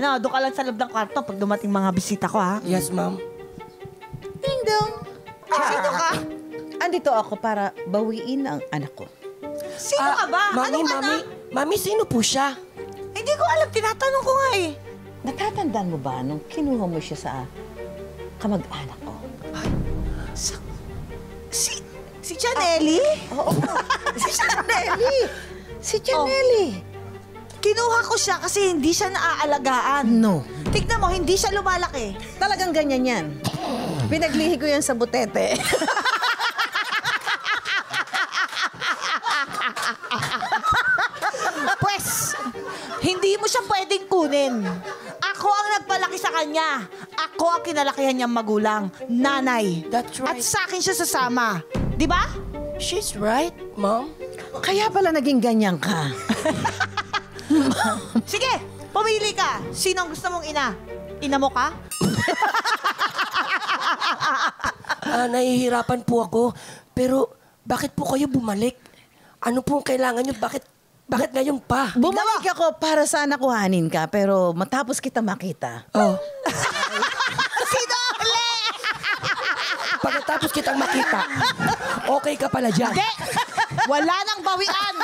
No, doon ka lang sa loob ng kwarto pag dumating mga bisita ko, ha? Yes, ma'am. Ding dong. Sino ka? Andito ako para bawiin ang anak ko. Sino ka ba? Mami, Anong anak? Mami, sino po siya? Hindi ko alam, tinatanong ko nga eh. Natatandaan mo ba nung kinuha mo siya sa kamag-anak ko? Si Janelli? Oo. Si Janelli. Si Janelli. Kinuha ko siya kasi hindi siya naaalagaan. No. Tignan mo, hindi siya lumalaki. Talagang ganyan yan. Pinaglihi ko yan sa butete. Pwes, hindi mo siya pwedeng kunin. Ako ang nagpalaki sa kanya. Ako ang kinalakihan niyang magulang, nanay. That's right. At sa akin siya sasama. Di ba? She's right, ma'am. Kaya pala naging ganyan ka. Sige, pumili ka. Sino ang gusto mong ina? Ina mo ka? Nahihirapan po ako. Pero bakit po kayo bumalik? Ano po ang kailangan nyo? Bakit ngayon pa? Bumalik ako para sana kuhanin ka, pero matapos kita makita. Oh. Sino uli? Pagkatapos kitang makita, okay ka pala dyan. Hindi! Wala nang bawian.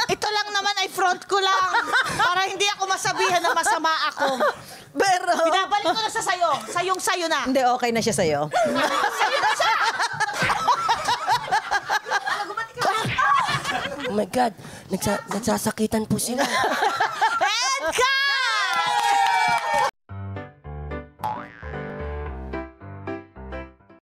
Ito lang naman ay front ko lang. Para hindi ako masabihan na masama ako. Pero... Binabalik ko na sa sayo. Sayong-sayo na. Hindi, okay na siya sa'yo. Sayo na siya! Oh my God, nagsasakitan po sila.